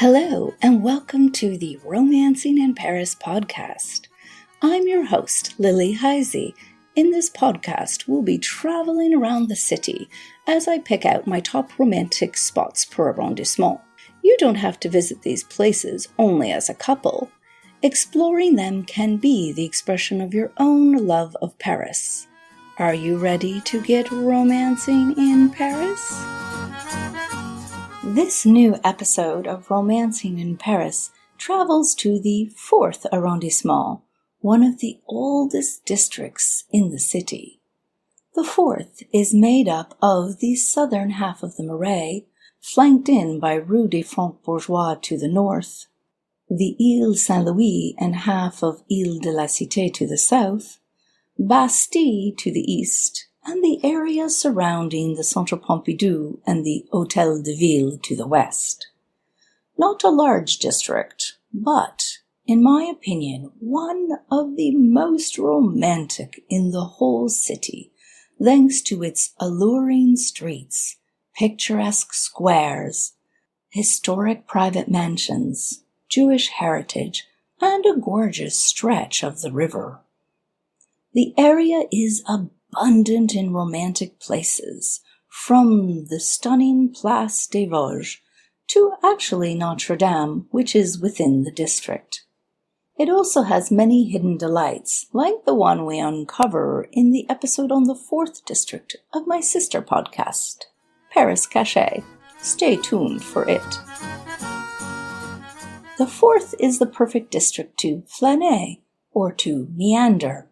Hello, and welcome to the Romancing in Paris podcast. I'm your host, Lily Heise. In this podcast, we'll be traveling around the city as I pick out my top romantic spots per arrondissement. You don't have to visit these places only as a couple. Exploring them can be the expression of your own love of Paris. Are you ready to get romancing in Paris? This new episode of Romancing in Paris travels to the 4th arrondissement, one of the oldest districts in the city. The 4th is made up of the southern half of the Marais, flanked in by Rue des Francs-Bourgeois to the north, the Ile Saint-Louis and half of Ile de la Cité to the south, Bastille to the east, and the area surrounding the Centre Pompidou and the Hôtel de Ville to the west. Not a large district, but, in my opinion, one of the most romantic in the whole city, thanks to its alluring streets, picturesque squares, historic private mansions, Jewish heritage, and a gorgeous stretch of the river. The area is abundant in romantic places, from the stunning Place des Vosges to actually Notre Dame, which is within the district. It also has many hidden delights, like the one we uncover in the episode on the 4th district of my sister podcast, Paris Cachet. Stay tuned for it. The 4th is the perfect district to flâner, or to meander.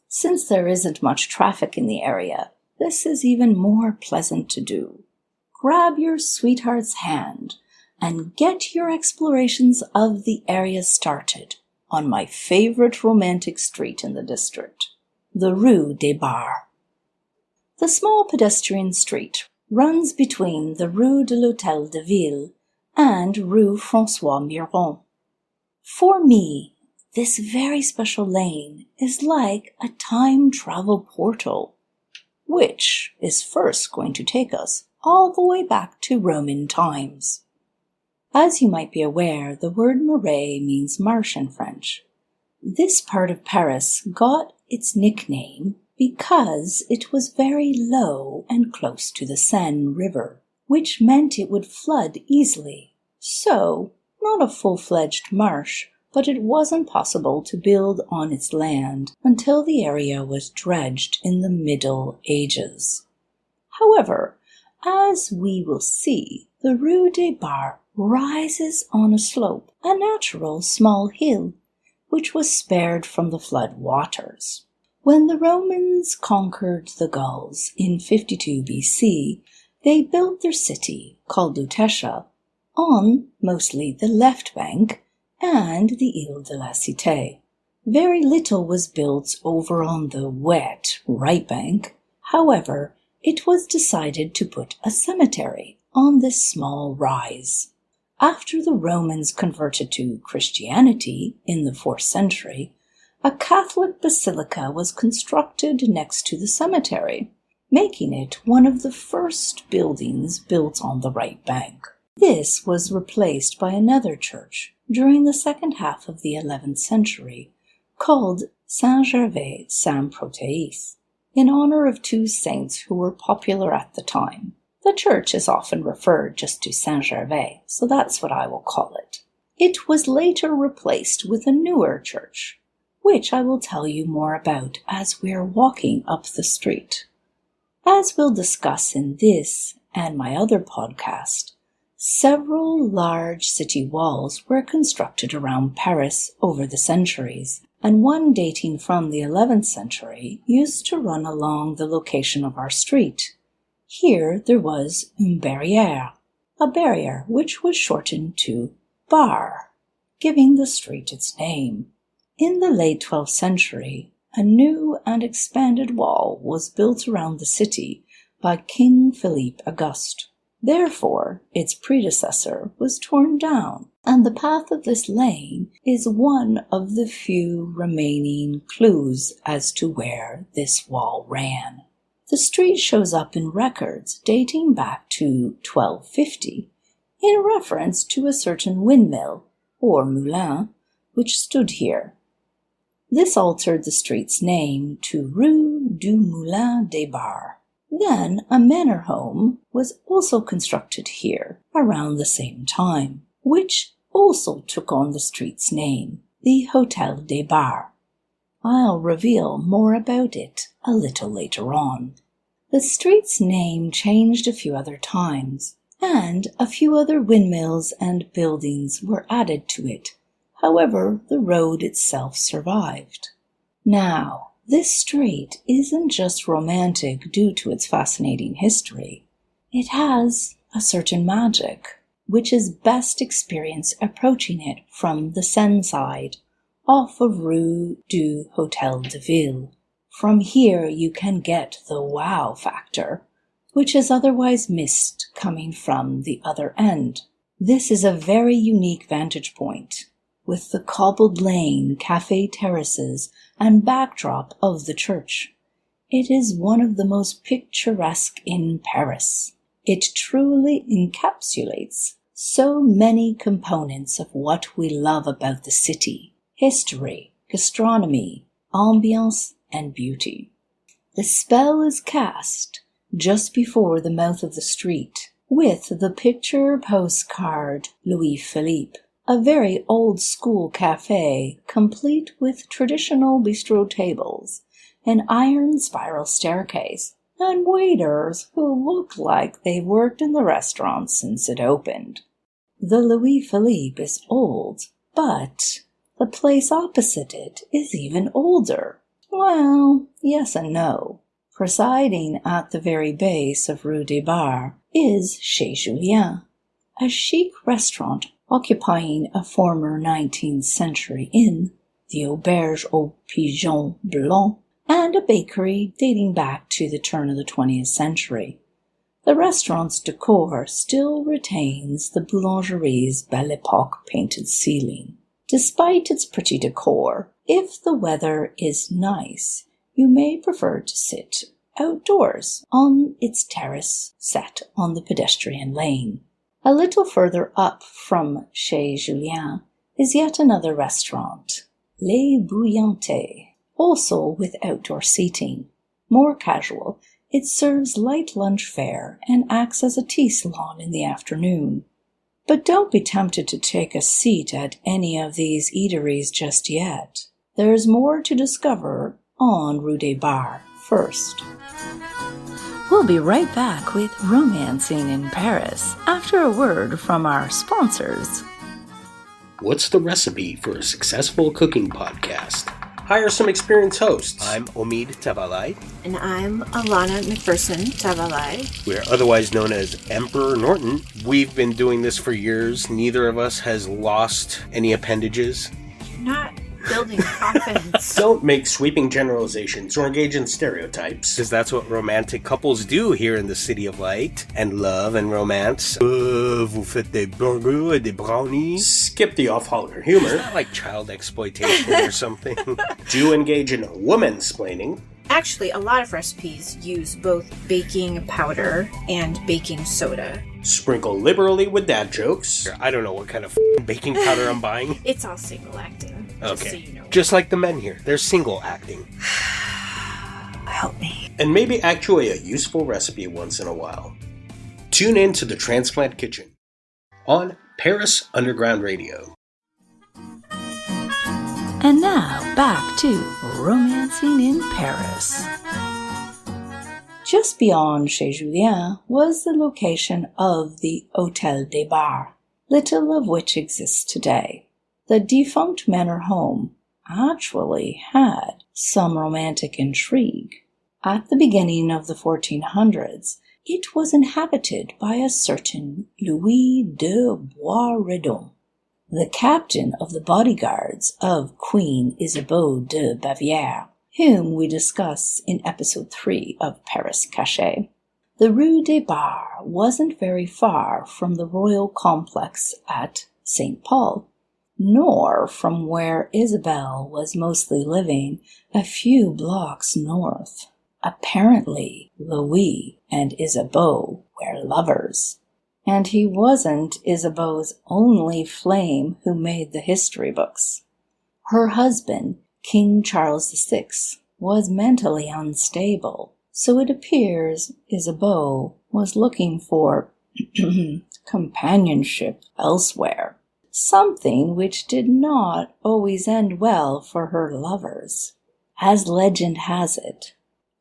Since there isn't much traffic in the area, this is even more pleasant to do. Grab your sweetheart's hand and get your explorations of the area started on my favorite romantic street in the district, the Rue des Bars. The small pedestrian street runs between the Rue de l'Hôtel de Ville and Rue François Miron. For me, this very special lane is like a time travel portal, which is first going to take us all the way back to Roman times. As you might be aware, the word Marais means marsh in French. This part of Paris got its nickname because it was very low and close to the Seine River, which meant it would flood easily. So, not a full-fledged marsh, but it wasn't possible to build on its land until the area was dredged in the Middle Ages. However, as we will see, the Rue des Bars rises on a slope, a natural small hill, which was spared from the flood waters. When the Romans conquered the Gauls in 52 BC, they built their city, called Lutetia, on mostly the left bank and the Ile de la Cité. Very little was built over on the wet right bank. However, it was decided to put a cemetery on this small rise. After the Romans converted to Christianity in the 4th century, a Catholic basilica was constructed next to the cemetery, making it one of the first buildings built on the right bank. This was replaced by another church during the second half of the 11th century, called Saint-Gervais-Saint-Protais, in honor of two saints who were popular at the time. The church is often referred just to Saint-Gervais, so that's what I will call it. It was later replaced with a newer church, which I will tell you more about as we're walking up the street. As we'll discuss in this and my other podcast, several large city walls were constructed around Paris over the centuries, and one dating from the 11th century used to run along the location of our street. Here there was une barrière, a barrier which was shortened to bar, giving the street its name. In the late 12th century, a new and expanded wall was built around the city by King Philippe Auguste. Therefore, its predecessor was torn down, and the path of this lane is one of the few remaining clues as to where this wall ran. The street shows up in records dating back to 1250 in reference to a certain windmill, or moulin, which stood here. This altered the street's name to Rue du Moulin des Bars. Then a manor home was also constructed here around the same time, which also took on the street's name, the Hôtel des Bars. I'll reveal more about it a little later on. The street's name changed a few other times, and a few other windmills and buildings were added to it. However, the road itself survived. Now, this street isn't just romantic due to its fascinating history. It has a certain magic, which is best experienced approaching it from the Seine side, off of Rue du Hôtel de Ville. From here you can get the wow factor, which is otherwise missed coming from the other end. This is a very unique vantage point, with the cobbled lane, cafe terraces, and backdrop of the church. It is one of the most picturesque in Paris. It truly encapsulates so many components of what we love about the city: history, gastronomy, ambiance, and beauty. The spell is cast just before the mouth of the street, with the picture postcard Louis Philippe, a very old-school cafe, complete with traditional bistro tables, an iron spiral staircase, and waiters who look like they've worked in the restaurant since it opened. The Louis Philippe is old, but the place opposite it is even older. Well, yes and no. Presiding at the very base of Rue des Bars is Chez Julien, a chic restaurant occupying a former 19th century inn, the Auberge aux Pigeons Blancs, and a bakery dating back to the turn of the 20th century. The restaurant's decor still retains the boulangerie's Belle Époque painted ceiling. Despite its pretty decor, if the weather is nice, you may prefer to sit outdoors on its terrace set on the pedestrian lane. A little further up from Chez Julien is yet another restaurant, Les Bouillantes, also with outdoor seating. More casual, it serves light lunch fare and acts as a tea salon in the afternoon. But don't be tempted to take a seat at any of these eateries just yet. There's more to discover on Rue des Bars first. We'll be right back with Romancing in Paris after a word from our sponsors. What's the recipe for a successful cooking podcast? Hire some experienced hosts. I'm Omid Tavalai. And I'm Alana McPherson Tavalai. We're otherwise known as Emperor Norton. We've been doing this for years. Neither of us has lost any appendages. You're not building coffins. Don't make sweeping generalizations or engage in stereotypes. Because that's what romantic couples do here in the City of Light and love and romance. Vous faites des burgers et des brownies. Skip the off-holiday humor. It's not like child exploitation or something. Do engage in woman-splaining. Actually, a lot of recipes use both baking powder and baking soda. Sprinkle liberally with dad jokes. I don't know what kind of baking powder I'm buying. It's all single acting. Just Okay. so you know. Just like the men here. They're single acting. Help me. And maybe actually a useful recipe once in a while. Tune in to The Transplant Kitchen on Paris Underground Radio. And now, back to Romancing in Paris. Just beyond Chez Julien was the location of the Hôtel des Bars, little of which exists today. The defunct manor home actually had some romantic intrigue. At the beginning of the 1400s, it was inhabited by a certain Louis de Boisredon, the captain of the bodyguards of Queen Isabeau de Bavière, whom we discuss in episode 3 of Paris Cachet. The Rue des Bars wasn't very far from the royal complex at St. Paul, nor from where Isabelle was mostly living a few blocks north. Apparently, Louis and Isabeau were lovers. And he wasn't Isabeau's only flame who made the history books. Her husband, King Charles VI, was mentally unstable, so it appears Isabeau was looking for companionship elsewhere, something which did not always end well for her lovers. As legend has it,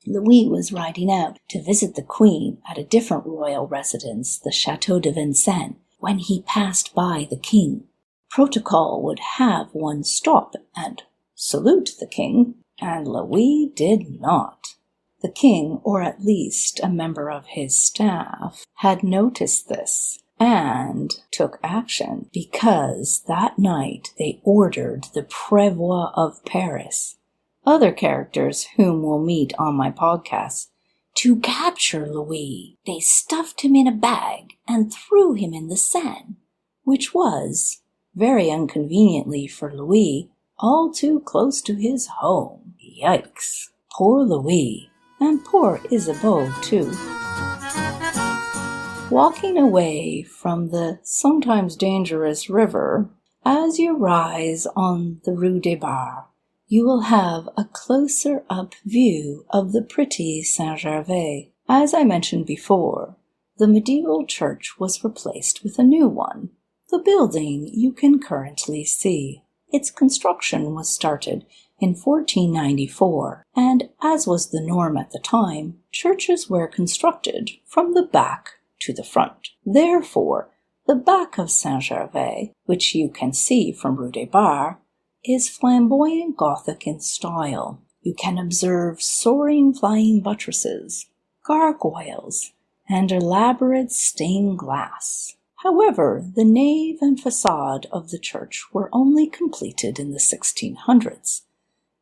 Louis was riding out to visit the Queen at a different royal residence, the Château de Vincennes, when he passed by the King. Protocol would have one stop and salute the King, and Louis did not. The King, or at least a member of his staff, had noticed this and took action because that night they ordered the Prévôt of Paris, other characters whom we'll meet on my podcast, to capture Louis. They stuffed him in a bag and threw him in the Seine, which was, very inconveniently for Louis, all too close to his home. Yikes. Poor Louis, and poor Isabeau too. Walking away from the sometimes dangerous river, as you rise on the Rue des Barres, you will have a closer-up view of the pretty Saint-Gervais. As I mentioned before, the medieval church was replaced with a new one. The building you can currently see. Its construction was started in 1494, and as was the norm at the time, churches were constructed from the back to the front. Therefore, the back of Saint-Gervais, which you can see from Rue des Barres, is flamboyant Gothic in style. You can observe soaring flying buttresses, gargoyles, and elaborate stained glass. However, the nave and facade of the church were only completed in the 1600s,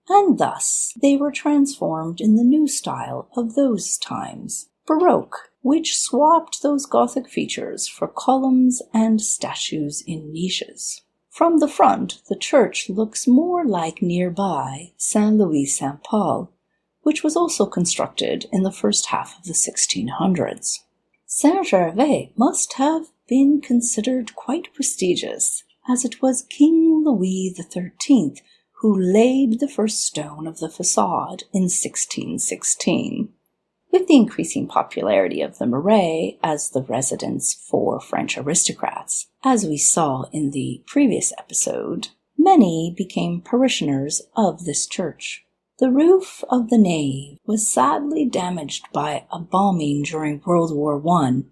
and thus they were transformed in the new style of those times, Baroque, which swapped those Gothic features for columns and statues in niches. From the front, the church looks more like nearby Saint-Louis-Saint-Paul, which was also constructed in the first half of the 1600s. Saint-Gervais must have been considered quite prestigious, as it was King Louis XIII who laid the first stone of the facade in 1616. With the increasing popularity of the Marais as the residence for French aristocrats, as we saw in the previous episode, many became parishioners of this church. The roof of the nave was sadly damaged by a bombing during World War I,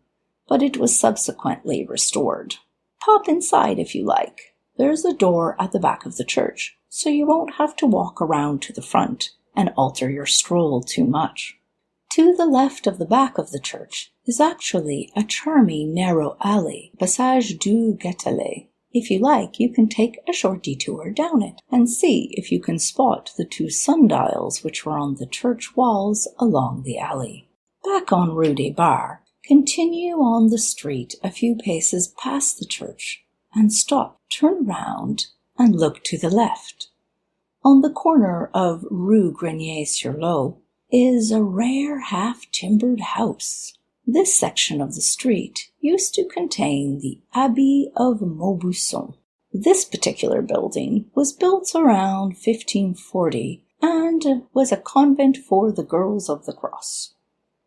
but it was subsequently restored. Pop inside if you like. There's a door at the back of the church, so you won't have to walk around to the front and alter your stroll too much. To the left of the back of the church is actually a charming narrow alley, Passage du Gâtelet. If you like, you can take a short detour down it and see if you can spot the two sundials which were on the church walls along the alley. Back on Rue des Barres, continue on the street a few paces past the church and stop, turn round, and look to the left. On the corner of Rue Grenier-sur-Lot is a rare half-timbered house. This section of the street used to contain the Abbey of Maubuisson. This particular building was built around 1540 and was a convent for the Girls of the Cross.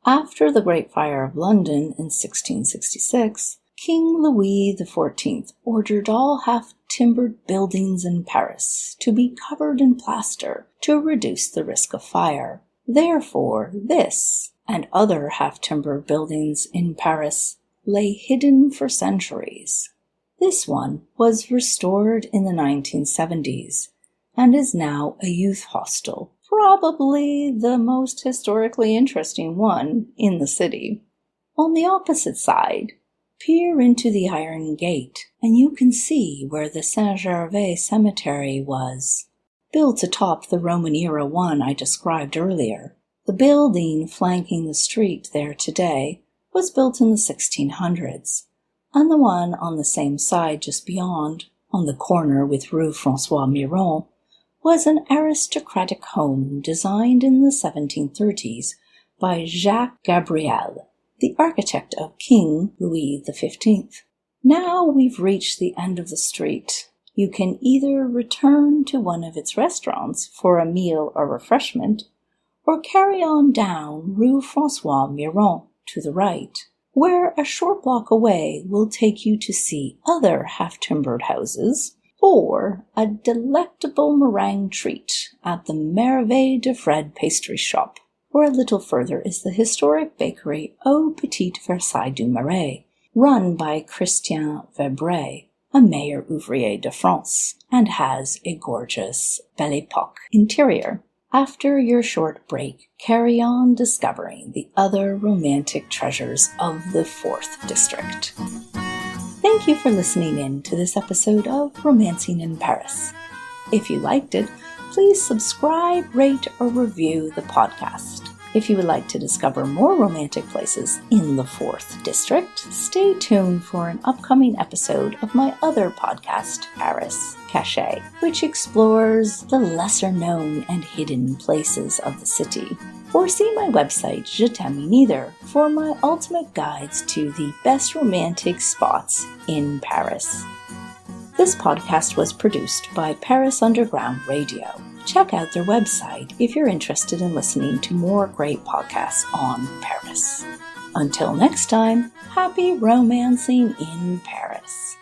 After the Great Fire of London in 1666, King Louis XIV ordered all half-timbered buildings in Paris to be covered in plaster to reduce the risk of fire. Therefore, this and other half-timbered buildings in Paris lay hidden for centuries. This one was restored in the 1970s and is now a youth hostel, probably the most historically interesting one in the city. On the opposite side, peer into the iron gate, and you can see where the Saint-Gervais cemetery was, built atop the Roman-era one I described earlier. The building flanking the street there today was built in the 1600s, and the one on the same side just beyond, on the corner with Rue François Miron, was an aristocratic home designed in the 1730s by Jacques Gabriel, the architect of King Louis XV. Now we've reached the end of the street. You can either return to one of its restaurants for a meal or refreshment, or carry on down Rue François Miron to the right, where a short block away will take you to see other half-timbered houses, or a delectable meringue treat at the Merveille de Fred pastry shop, or a little further is the historic bakery Au Petit Versailles du Marais, run by Christian Vebray, a mayor ouvrier de France, and has a gorgeous Belle Époque interior. After your short break, carry on discovering the other romantic treasures of the 4th District. Thank you for listening in to this episode of Romancing in Paris. If you liked it, please subscribe, rate, or review the podcast. If you would like to discover more romantic places in the 4th District, stay tuned for an upcoming episode of my other podcast, Paris Cachet, which explores the lesser-known and hidden places of the city. Or see my website, Je t'aime neither, for my ultimate guides to the best romantic spots in Paris. This podcast was produced by Paris Underground Radio. Check out their website if you're interested in listening to more great podcasts on Paris. Until next time, happy romancing in Paris.